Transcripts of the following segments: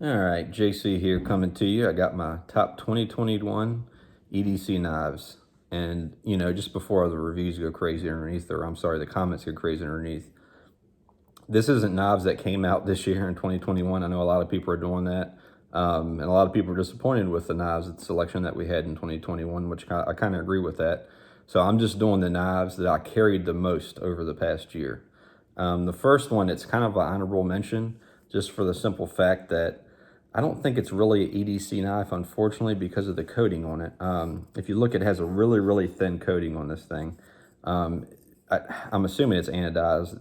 All right, JC here coming to you. I got my top 2021 EDC knives. And, just before the reviews go crazy underneath, or I'm sorry, the comments go crazy underneath, this isn't knives that came out this year in 2021. I know a lot of people are doing that. And a lot of people are disappointed with the knives selection that we had in 2021, which I kind of agree with that. So I'm just doing the knives that I carried the most over the past year. The first one, it's kind of an honorable mention, just for the simple fact that I don't think it's really an EDC knife, unfortunately, because of the coating on it. If you look, it has a really, really thin coating on this thing. I'm assuming it's anodized,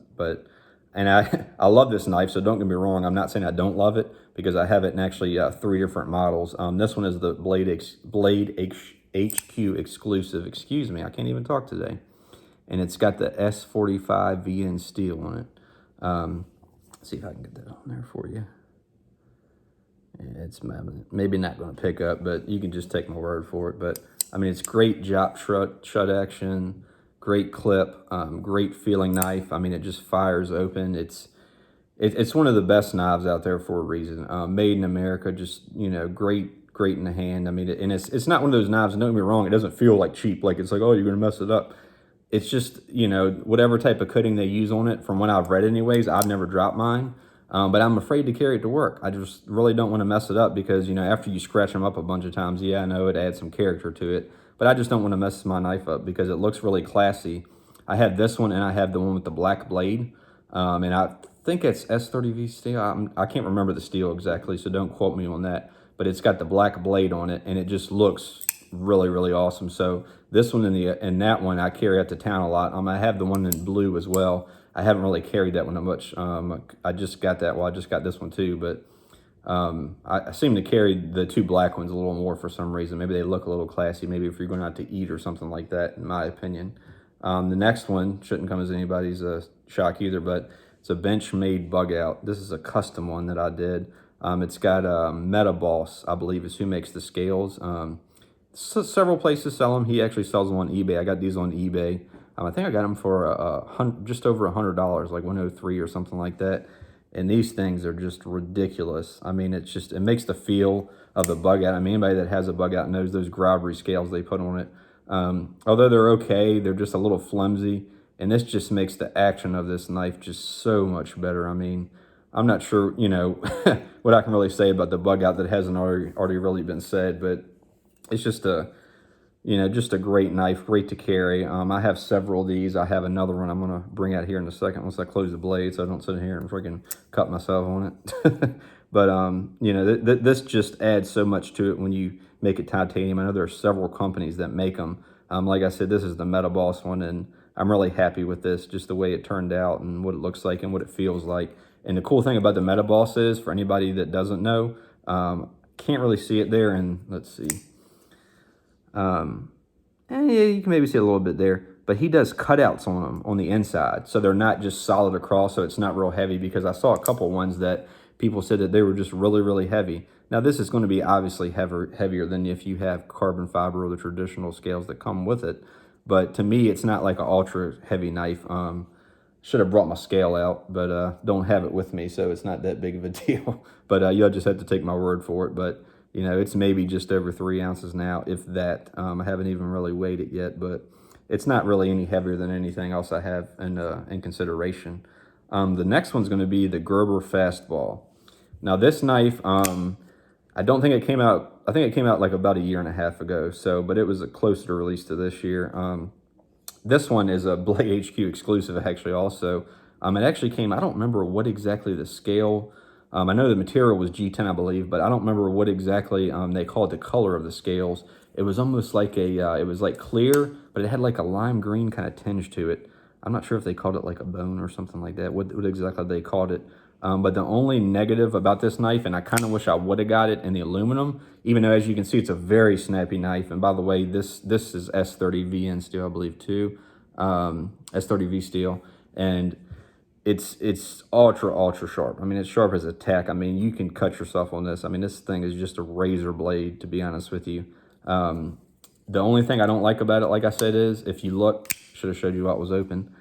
and I love this knife, so don't get me wrong. I'm not saying I don't love it, because I have it in actually 3 different models. This one is the Blade HQ exclusive. Excuse me, I can't even talk today. And it's got the S45 VN steel on it. Let's see if I can get that on there for you. It's maybe not going to pick up, but you can just take my word for it. But I mean, it's great drop shut action, great clip, great feeling knife. I mean, it just fires open. It's one of the best knives out there for a reason. Made in America, just great in the hand. I mean, and it's not one of those knives. Don't get me wrong, it doesn't feel like cheap. Like it's like, oh, you're going to mess it up. It's just whatever type of coating they use on it. From what I've read, anyways, I've never dropped mine. But I'm afraid to carry it to work. I just really don't want to mess it up because, after you scratch them up a bunch of times, yeah, I know it adds some character to it, but I just don't want to mess my knife up because it looks really classy. I have this one and I have the one with the black blade, and I think it's S30V steel. I can't remember the steel exactly, so don't quote me on that, but it's got the black blade on it and it just looks really, really awesome. So this one and that one I carry out to town a lot. I have the one in blue as well. I haven't really carried that one much. I just got that. Well, I just got this one too, but I seem to carry the 2 black ones a little more for some reason. Maybe they look a little classy. Maybe if you're going out to eat or something like that, in my opinion. The next one shouldn't come as anybody's shock either, but it's a bench-made bug out. This is a custom one that I did. It's got Metaboss, I believe, is who makes the scales. So several places sell them. He actually sells them on eBay. I got these on eBay. I think I got them for just over $100, like 103 or something like that. And these things are just ridiculous. I mean, it makes the feel of the bug out. I mean, anybody that has a bug out knows those grabbery scales they put on it. Although they're okay, they're just a little flimsy. And this just makes the action of this knife just so much better. I mean, I'm not sure, what I can really say about the bug out that hasn't already really been said, but it's just just a great knife, great to carry. I have several of these. I have another one I'm going to bring out here in a second once I close the blade so I don't sit here and freaking cut myself on it. But, this just adds so much to it when you make it titanium. I know there are several companies that make them. Like I said, this is the Metaboss one, and I'm really happy with this, just the way it turned out and what it looks like and what it feels like. And the cool thing about the Metaboss is, for anybody that doesn't know, can't really see it there, and let's see. Yeah, you can maybe see a little bit there, but he does cutouts on them on the inside, so they're not just solid across, so it's not real heavy, because I saw a couple ones that people said that they were just really, really heavy. Now, this is going to be obviously heavier than if you have carbon fiber or the traditional scales that come with it, but to me, it's not like an ultra heavy knife. Should have brought my scale out, but don't have it with me, so it's not that big of a deal. But you'll just have to take my word for it. But it's maybe just over 3 ounces now, if that. I haven't even really weighed it yet, but it's not really any heavier than anything else I have in consideration. The next one's going to be the Gerber fastball. Now, this knife, I don't think it came out. I think it came out like about 1.5 years ago. So, but it was a closer release to this year. This one is a Blade HQ exclusive, actually. Also, it actually came. I don't remember what exactly the scale. I know the material was G10, I believe, but I don't remember what exactly they called the color of the scales. It was almost like it was like clear, but it had like a lime green kind of tinge to it. I'm not sure if they called it like a bone or something like that, what exactly they called it. But the only negative about this knife, and I kind of wish I would have got it in the aluminum, even though, as you can see, it's a very snappy knife. And by the way, this is S30VN steel, I believe, too. S30V steel. And it's ultra sharp. I mean, it's sharp as a tack. I mean, you can cut yourself on this. I mean, this thing is just a razor blade, to be honest with you. The only thing I don't like about it, like I said, is if you look, should have showed you what was open.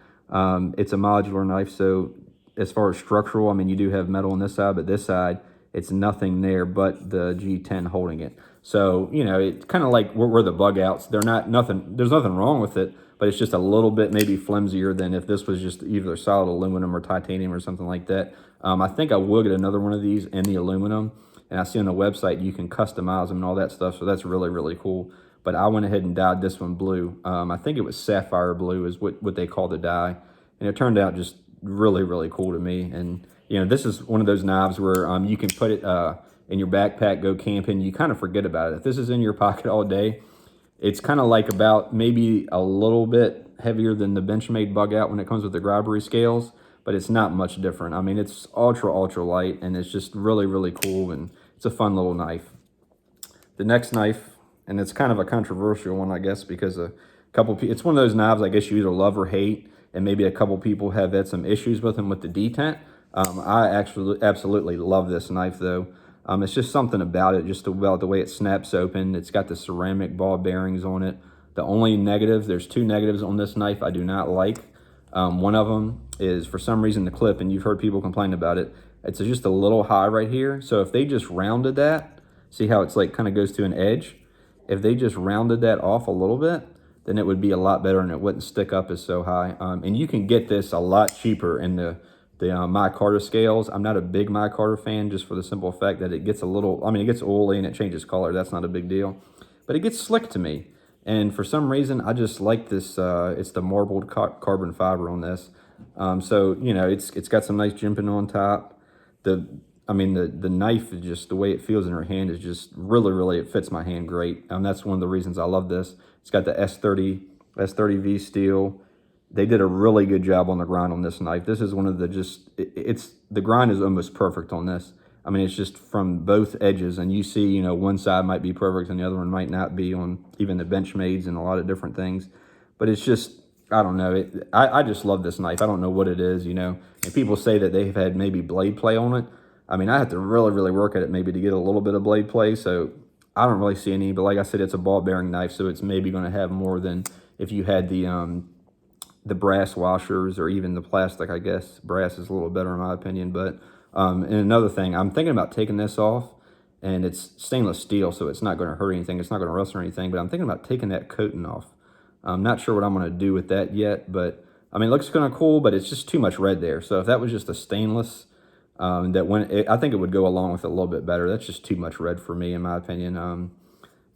It's a modular knife, so as far as structural, I mean, you do have metal on this side, but this side, it's nothing there but the G10 holding it. So, you know, it's kind of like where the bug outs, there's nothing wrong with it, but it's just a little bit maybe flimsier than if this was just either solid aluminum or titanium or something like that. I think I will get another one of these in the aluminum, and I see on the website you can customize them and all that stuff, so that's really, really cool. But I went ahead and dyed this one blue. I think it was sapphire blue is what they call the dye, and it turned out just really, really cool to me. And you know, this is one of those knives where you can put it in your backpack, go camping, you kind of forget about it. If this is in your pocket all day, it's kind of like about maybe a little bit heavier than the Benchmade bug out when it comes with the Gerber scales, but it's not much different. I mean, it's ultra, ultra light, and it's just really, really cool, and it's a fun little knife. The next knife, and it's kind of a controversial one, I guess, because a couple people, it's one of those knives I guess you either love or hate, and maybe a couple people have had some issues with them with the Detent. I actually absolutely love this knife though. It's just something about it, just about the way it snaps open. It's got the ceramic ball bearings on it. The only negative, there's two negatives on this knife I do not like. One of them is for some reason the clip, and you've heard people complain about it. It's just a little high right here. So if they just rounded that, see how it's like kind of goes to an edge? If they just rounded that off a little bit, then it would be a lot better and it wouldn't stick up as so high. And you can get this a lot cheaper in the micarta scales. I'm not a big micarta fan, just for the simple fact that it gets a little, I mean, it gets oily and it changes color. That's not a big deal, but it gets slick to me. And for some reason, I just like this, it's the marbled carbon fiber on this. So, you know, it's got some nice jimping on top. The knife is just, the way it feels in her hand is just really, really, it fits my hand great. And that's one of the reasons I love this. It's got the S30V steel. They did a really good job on the grind on this knife. This is one of the the grind is almost perfect on this. I mean, it's just from both edges, and you see, you know, one side might be perfect and the other one might not be on even the Benchmades and a lot of different things. But it's just, I don't know. I just love this knife. I don't know what it is, you know. And people say that they've had maybe blade play on it. I mean, I have to really, really work at it maybe to get a little bit of blade play. So I don't really see any, but like I said, it's a ball bearing knife, so it's maybe going to have more than if you had the brass washers or even the plastic. I guess brass is a little better in my opinion. But and another thing, I'm thinking about taking this off, and it's stainless steel, so it's not going to hurt anything. It's not going to rust or anything, but I'm thinking about taking that coating off. I'm not sure what I'm going to do with that yet, but I mean, it looks kind of cool, but it's just too much red there. So if that was just a stainless, I think it would go along with it a little bit better. That's just too much red for me, in my opinion.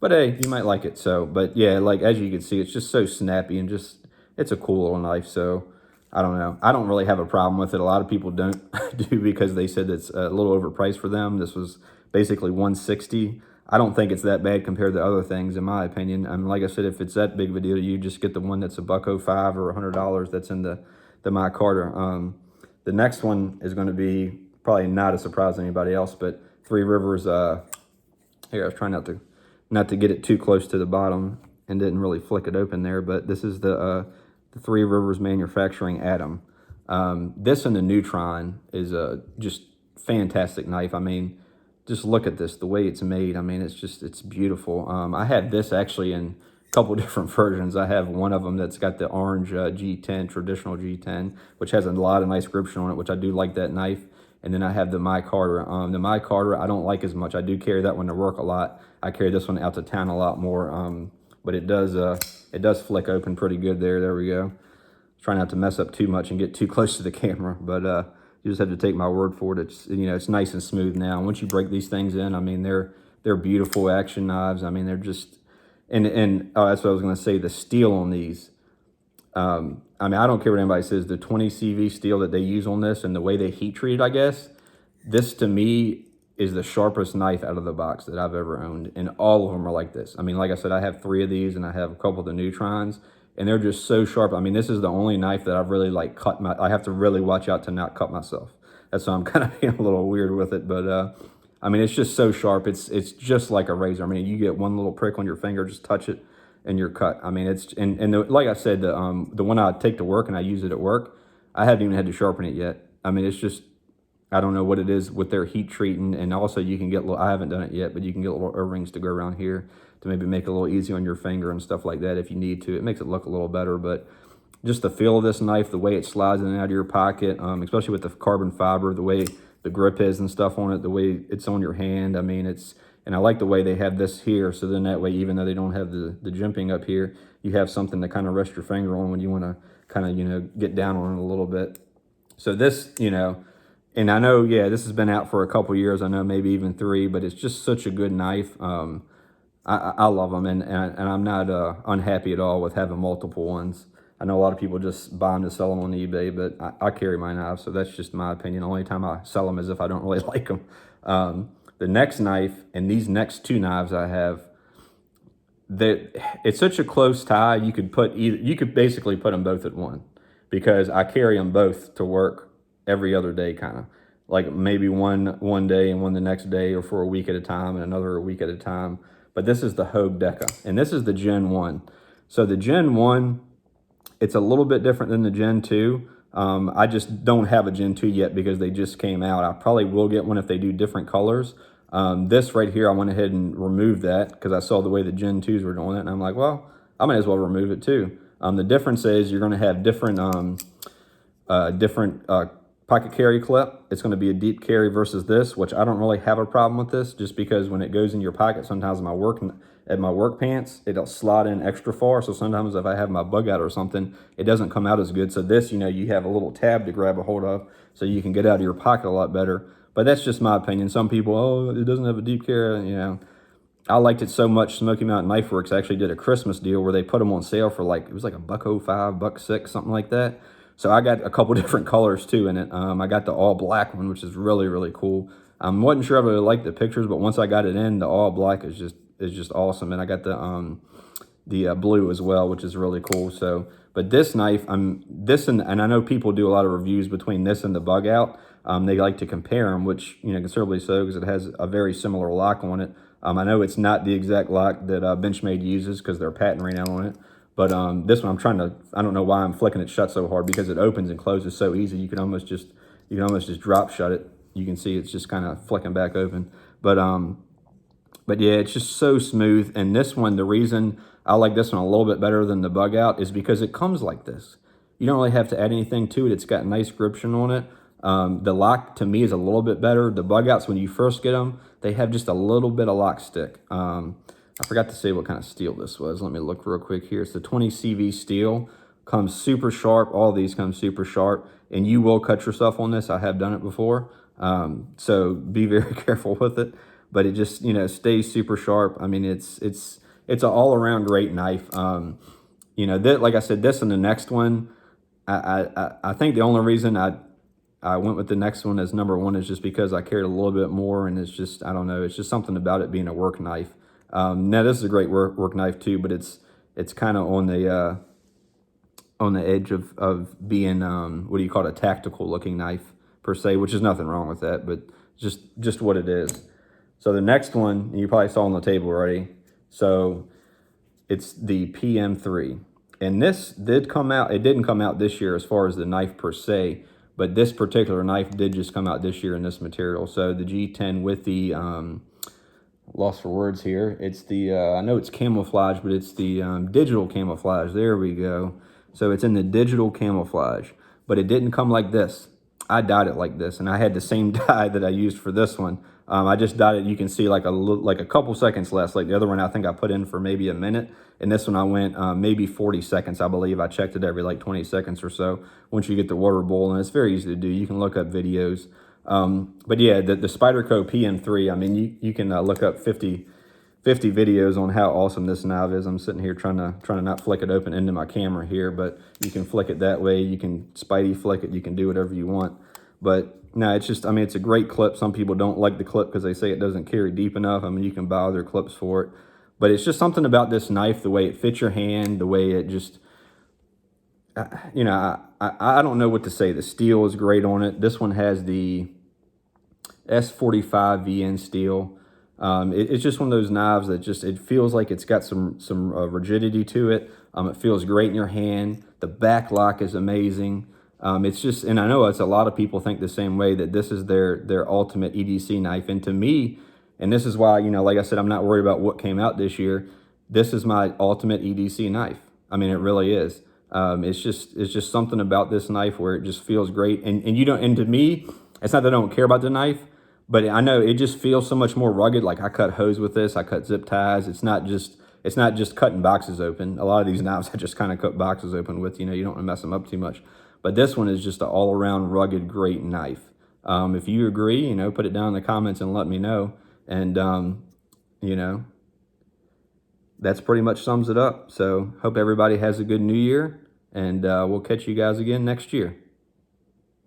But hey, you might like it. So, but yeah, like as you can see, it's just so snappy and just, it's a cool little knife. So I don't know. I don't really have a problem with it. A lot of people don't do because they said it's a little overpriced for them. This was basically $160. I don't think it's that bad compared to other things, in my opinion. I mean, like I said, if it's that big of a deal to you, just get the one that's $105 or $100 that's in the micarta. The next one is going to be probably not a surprise to anybody else, but Three Rivers. Here, I was trying not to get it too close to the bottom and didn't really flick it open there, but this is the Three Rivers Manufacturing Atom. This and the Neutron is a just fantastic knife. I mean, just look at this, the way it's made. I mean, it's beautiful. I have this actually in a couple different versions. I have one of them that's got the orange G10, traditional G10, which has a lot of nice gription on it, which I do like that knife. And then I have the micarta. The micarta I don't like as much. I do carry that one to work a lot. I carry this one out to town a lot more. But it does flick open pretty good there. There we go. Try not to mess up too much and get too close to the camera, but you just have to take my word for it. It's, you know, it's nice and smooth now. Once you break these things in, I mean, they're beautiful action knives. I mean, they're just, and oh, that's what I was going to say. The steel on these, I mean, I don't care what anybody says. The 20 CV steel that they use on this and the way they heat treat it, I guess, this to me is the sharpest knife out of the box that I've ever owned, and all of them are like this. I mean, like I said, I have 3 of these, and I have a couple of the Neutrons, and they're just so sharp. I mean, this is the only knife that I've really like I have to really watch out to not cut myself. That's why I'm kind of being a little weird with it, but I mean, it's just so sharp. It's just like a razor. I mean, you get one little prick on your finger, just touch it, and you're cut. I mean, it's like I said, the one I take to work and I use it at work, I haven't even had to sharpen it yet. I mean, it's just, I don't know what it is with their heat treating, and also you can get little, I haven't done it yet, but you can get little O-rings to go around here to maybe make it a little easier on your finger and stuff like that if you need to. It makes it look a little better, but just the feel of this knife, the way it slides in and out of your pocket, especially with the carbon fiber, the way the grip is and stuff on it, the way it's on your hand. I mean, and I like the way they have this here. So then that way, even though they don't have the jimping up here, you have something to kind of rest your finger on when you want to kind of, you know, get down on it a little bit. So this, you know, and I know, yeah, this has been out for a couple years. I know maybe even 3, but it's just such a good knife. I love them, and I'm not unhappy at all with having multiple ones. I know a lot of people just buy them to sell them on eBay, but I carry my knives, so that's just my opinion. The only time I sell them is if I don't really like them. The next knife and these next 2 knives I have, that it's such a close tie. You could basically put them both at one, because I carry them both to work every other day, kind of like maybe one day and one the next day, or for a week at a time and another a week at a time. But this is the Hog Deca, and this is the Gen 1. So the Gen 1, it's a little bit different than the Gen 2. I just don't have a Gen 2 yet because they just came out. I probably will get one if they do different colors. This right here, I went ahead and removed that because I saw the way the Gen 2s were doing it, and I'm like, well, I might as well remove it too. The difference is you're going to have different pocket carry clip. It's going to be a deep carry versus this, which I don't really have a problem with this, just because when it goes in your pocket, sometimes at my work pants, it'll slide in extra far. So sometimes if I have my bug out or something, it doesn't come out as good. So this, you know, you have a little tab to grab a hold of, so you can get out of your pocket a lot better. But that's just my opinion. Some people, oh, it doesn't have a deep carry, you know. I liked it so much. Smoky Mountain Knife Works actually did a Christmas deal where they put them on sale for like, it was like $1.05, $1.06, something like that. So I got a couple different colors too in it. I got the all black one, which is really, really cool. I wasn't sure I really liked the pictures, but once I got it in, the all black is just awesome. And I got the blue as well, which is really cool. So, but this knife, and I know people do a lot of reviews between this and the Bug Out. They like to compare them, which, you know, considerably so, because it has a very similar lock on it. I know it's not the exact lock that Benchmade uses because their patent ran out on it. But this one, I don't know why I'm flicking it shut so hard, because it opens and closes so easy. You can almost just drop shut it. You can see it's just kind of flicking back open. But yeah, it's just so smooth. And this one, the reason I like this one a little bit better than the Bug Out is because it comes like this. You don't really have to add anything to it. It's got nice gription on it. The lock to me is a little bit better. The Bug Outs, when you first get them, they have just a little bit of lock stick. I forgot to say what kind of steel this was. Let me look real quick here. It's the 20 CV steel. Comes super sharp. All these come super sharp. And you will cut yourself on this. I have done it before. So be very careful with it. But it just, you know, stays super sharp. I mean, it's an all-around great knife. You know, like I said, this and the next one, I think the only reason I went with the next one as number 1 is just because I cared a little bit more. And it's just, I don't know, it's just something about it being a work knife. Now this is a great work knife too, but it's kind of on the edge of being what do you call it, a tactical looking knife per se, which is nothing wrong with that, but just what it is. So the next one, you probably saw on the table already. So it's the PM3, and this did come out. It didn't come out this year as far as the knife per se, but this particular knife did just come out this year in this material. So the G10 with the lost for words here. It's the, I know it's camouflage, but it's the digital camouflage. There we go. So it's in the digital camouflage, but it didn't come like this. I dyed it like this, and I had the same dye that I used for this one. I just dyed it, you can see like a couple seconds less. Like the other one, I think I put in for maybe a minute, and this one I went maybe 40 seconds, I believe. I checked it every like 20 seconds or so once you get the water boiling. It's very easy to do. You can look up videos. But yeah, the Spyderco PM3, I mean, you can look up 50 videos on how awesome this knife is. I'm sitting here trying to not flick it open into my camera here, but you can flick it that way. You can Spidey flick it. You can do whatever you want. But no, it's just, I mean, it's a great clip. Some people don't like the clip because they say it doesn't carry deep enough. I mean, you can buy other clips for it. But it's just something about this knife, the way it fits your hand, the way it just, you know, I don't know what to say. The steel is great on it. This one has the S45 VN steel. It's just one of those knives that just, it feels like it's got some rigidity to it. It feels great in your hand. The back lock is amazing. It's just, and I know it's a lot of people think the same way, that this is their ultimate EDC knife. And to me, and this is why, you know, like I said, I'm not worried about what came out this year. This is my ultimate EDC knife. I mean, it really is. It's just something about this knife where it just feels great. And you don't, and to me, it's not that I don't care about the knife, but I know it just feels so much more rugged. Like I cut hose with this, I cut zip ties. It's not just cutting boxes open. A lot of these knives I just kind of cut boxes open with. You know, you don't want to mess them up too much. But this one is just an all-around rugged, great knife. If you agree, you know, put it down in the comments and let me know. And you know, that's pretty much sums it up. So hope everybody has a good new year, and we'll catch you guys again next year.